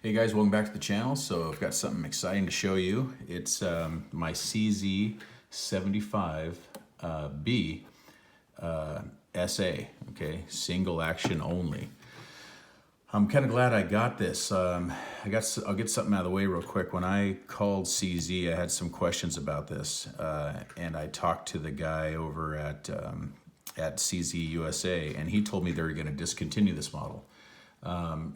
Hey guys, welcome back to the channel. So I've got something exciting to show you. It's my Cz75 B SA, okay, single action only. I'm kind of glad I got this. I'll get something out of the way real quick. When I called CZ, I had some questions about this, and I talked to the guy over at CZ USA, and he told me they were going to discontinue this model.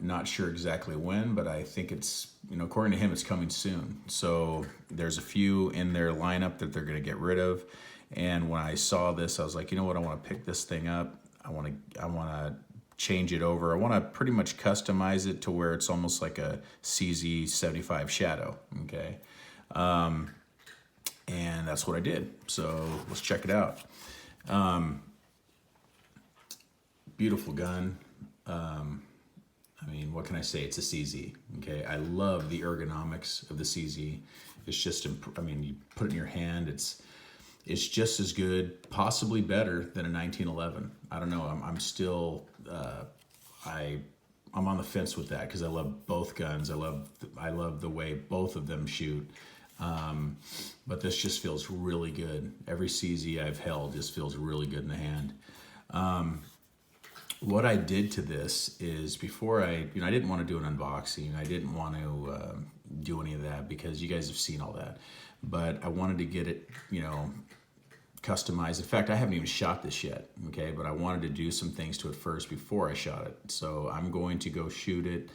Not sure exactly when, but I think it's, according to him, it's coming soon. So there's a few in their lineup that they're going to get rid of. And when I saw this, I was like, you know what? I want to pick this thing up. I want to change it over. I want to pretty much customize it to where it's almost like a Cz75 Shadow. Okay. And that's what I did. So let's check it out. Beautiful gun. I mean, what can I say? It's a CZ, okay? I love the ergonomics of the CZ. It's just, I mean, you put it in your hand, it's just as good, possibly better than a 1911. I don't know, I'm still, I'm on the fence with that because I love both guns. I love the way both of them shoot. But this just feels really good. Every CZ I've held just feels really good in the hand. What I did to this is before I didn't want to do an unboxing. I didn't want to do any of that because you guys have seen all that. But I wanted to get it, customized. In fact, I haven't even shot this yet, okay? But I wanted to do some things to it first before I shot it. So I'm going to go shoot it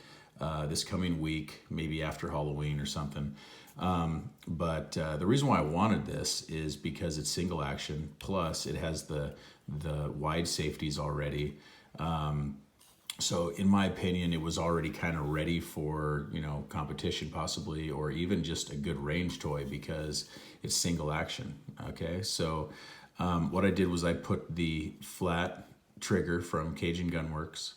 this coming week, maybe after Halloween or something. But the reason why I wanted this is because it's single action, plus it has the wide safeties already. So in my opinion, it was already kind of ready for, competition possibly, or even just a good range toy because it's single action. Okay. So, what I did was I put the flat trigger from Cajun Gunworks.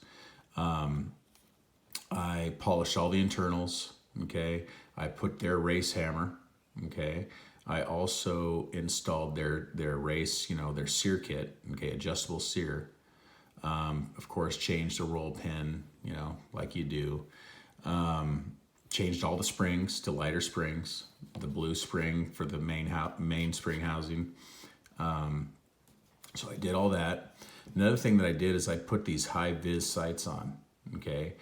I polished all the internals. Okay. I put their race hammer. Okay. I also installed their race, their sear kit. Okay. Adjustable sear. Of course, changed the roll pin, like you do. Changed all the springs to lighter springs, the blue spring for the main spring housing. So I did all that. Another thing that I did is I put these high Vis Sights on, okay?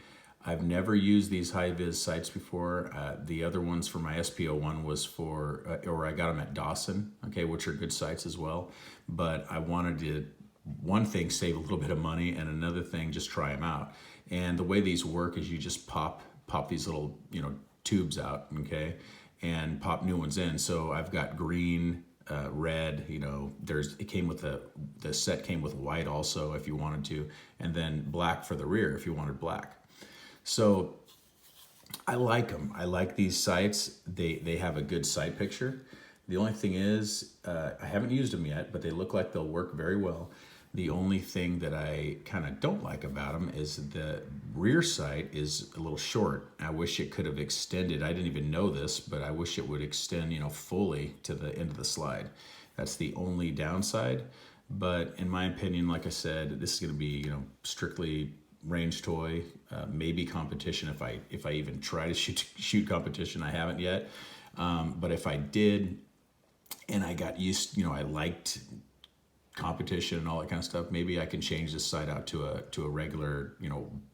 I've never used these high Vis Sights before. The other ones for my SPO1 was for, or I got them at Dawson, okay, which are good sights as well. But I wanted to, one thing, save a little bit of money, and another thing, just try them out. And the way these work is you just pop these little, tubes out, okay, and pop new ones in. So I've got green, red, it came with the set came with white also if you wanted to, and then black for the rear if you wanted black. So I like them. I like these sights. They have a good sight picture. The only thing is, I haven't used them yet, but they look like they'll work very well. The only thing that I kind of don't like about them is the rear sight is a little short. I wish it could have extended. I didn't even know this, but I wish it would extend, fully to the end of the slide. That's the only downside. But in my opinion, like I said, this is going to be, strictly range toy, maybe competition if I even try to shoot competition. I haven't yet. But if I did, and I got used, I liked competition and all that kind of stuff, maybe I can change this sight out to a regular,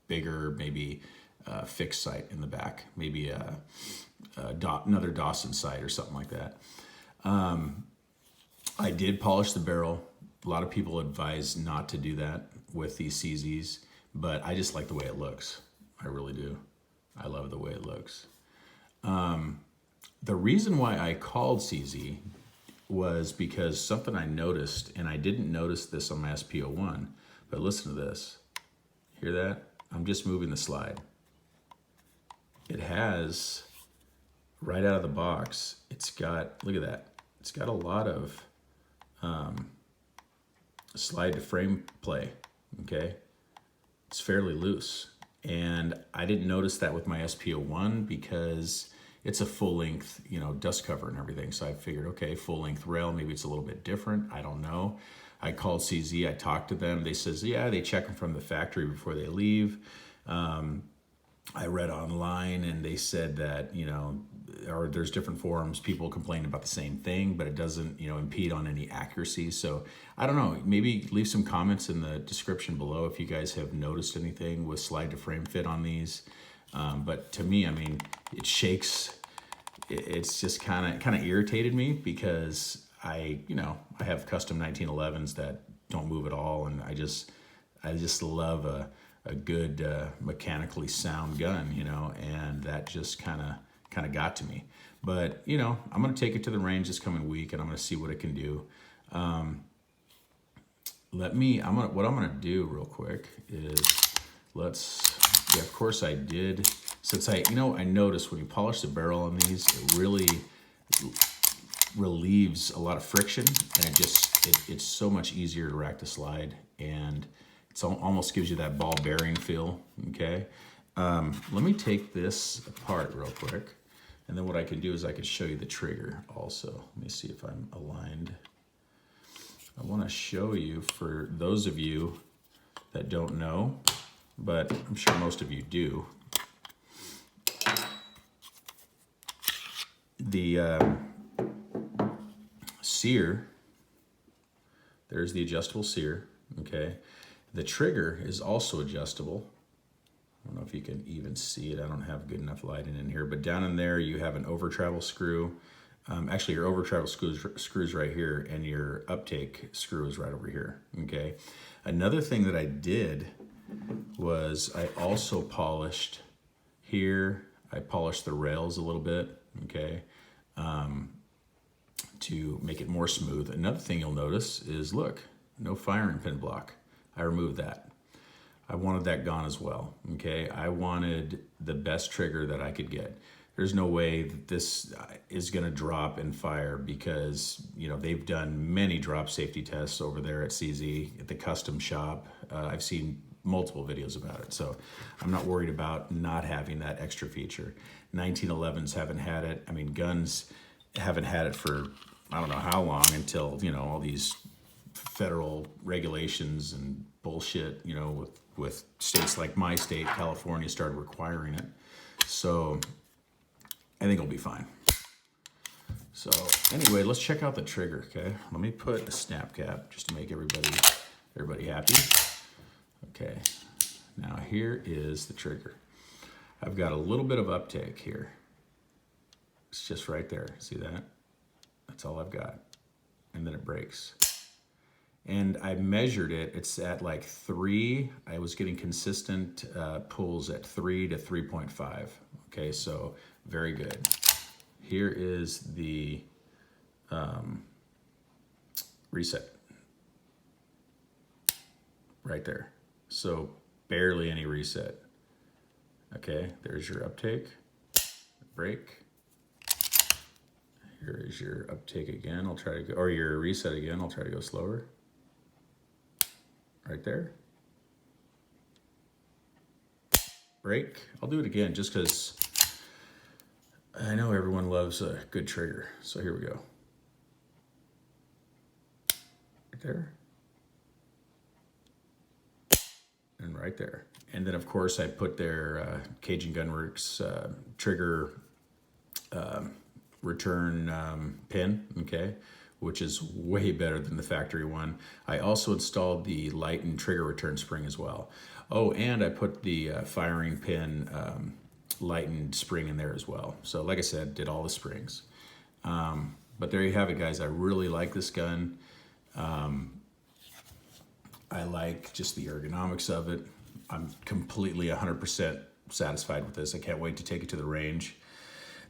bigger, maybe fixed sight in the back, maybe another Dawson sight or something like that. I did polish the barrel. A lot of people advise not to do that with these CZs, but I just like the way it looks. I really do. I love the way it looks. The reason why I called CZ was because something I noticed, and I didn't notice this on my SPO1, but listen to this. Hear that? I'm just moving the slide. It has, right out of the box, it's got, look at that. It's got a lot of slide to frame play, okay? It's fairly loose. And I didn't notice that with my SPO1 because it's a full length, dust cover and everything. So I figured, okay, full length rail, maybe it's a little bit different. I don't know. I called CZ, I talked to them. They says, yeah, they check them from the factory before they leave. I read online and they said that, or there's different forums, people complain about the same thing, but it doesn't, impede on any accuracy. So I don't know, maybe leave some comments in the description below if you guys have noticed anything with slide to frame fit on these. But to me, I mean, it shakes. It's just kind of irritated me because I have custom 1911s that don't move at all. And I just love a good mechanically sound gun, and that just kind of got to me. But I'm going to take it to the range this coming week, and I'm going to see what it can do. What I'm going to do real quick is of course I did, since I noticed when you polish the barrel on these, it really relieves a lot of friction, and it's so much easier to rack the slide, and it almost gives you that ball bearing feel. Okay, let me take this apart real quick, and then what I can do is I can show you the trigger also. Let me see if I'm aligned. I want to show you, for those of you that don't know, but I'm sure most of you do, the sear, there's the adjustable sear, okay? The trigger is also adjustable. I don't know if you can even see it. I don't have good enough lighting in here, but down in there you have an over travel screw. Actually, your over travel screws right here, and your uptake screw is right over here, okay? Another thing that I did was I also polished here. I polished the rails a little bit, okay, to make it more smooth. Another thing you'll notice is, look, no firing pin block. I removed that. I wanted that gone as well, okay? I wanted the best trigger that I could get. There's no way that this is gonna drop and fire, because they've done many drop safety tests over there at CZ, at the custom shop. I've seen multiple videos about it, so I'm not worried about not having that extra feature. 1911s haven't had it. I mean, guns haven't had it for I don't know how long, until all these federal regulations and bullshit, with states like my state, California, started requiring it. So I think it'll be fine. So anyway, let's check out the trigger, okay? Let me put a snap cap just to make everybody happy. Okay, now here is the trigger. I've got a little bit of uptake here. It's just right there, see that? That's all I've got. And then it breaks. And I measured it, it's at like 3. I was getting consistent pulls at 3 to 3.5. Okay, so very good. Here is the reset. Right there. So barely any reset. Okay, there's your uptake, break. Here is your uptake again. I'll try to go, or your reset again. I'll try to go slower. Right there. Break. I'll do it again just because I know everyone loves a good trigger. So here we go. Right there. And right there. And then of course I put their Cajun Gunworks trigger return pin, okay, which is way better than the factory one. I also installed the lightened trigger return spring as well. Oh, and I put the firing pin lightened spring in there as well. So like I said, did all the springs. But there you have it, guys. I really like this gun. I like just the ergonomics of it. I'm completely 100% satisfied with this. I can't wait to take it to the range.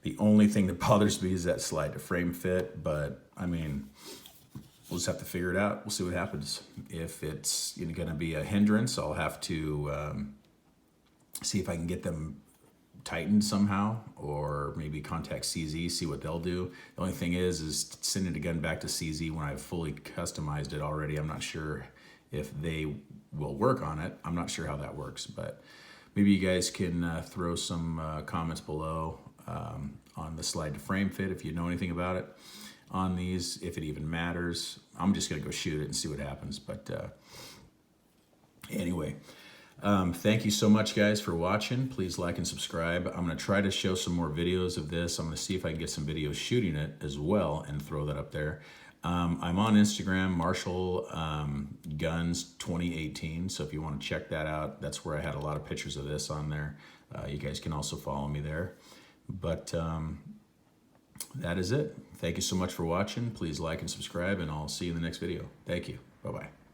The only thing that bothers me is that slide to frame fit, but I mean, we'll just have to figure it out. We'll see what happens. If it's going to be a hindrance, I'll have to see if I can get them tightened somehow, or maybe contact CZ, see what they'll do. The only thing is sending the gun back to CZ when I've fully customized it already. I'm not sure if they will work on it. I'm not sure how that works, but maybe you guys can throw some comments below on the slide to frame fit if you know anything about it on these, if it even matters. I'm just gonna go shoot it and see what happens. But anyway, Thank you so much, guys, for watching. Please like and subscribe. I'm going to try to show some more videos of this. I'm going to see if I can get some videos shooting it as well and throw that up there. I'm on Instagram, Marshall Guns 2018. So if you want to check that out, that's where I had a lot of pictures of this on there. You guys can also follow me there. But that is it. Thank you so much for watching. Please like and subscribe, and I'll see you in the next video. Thank you. Bye-bye.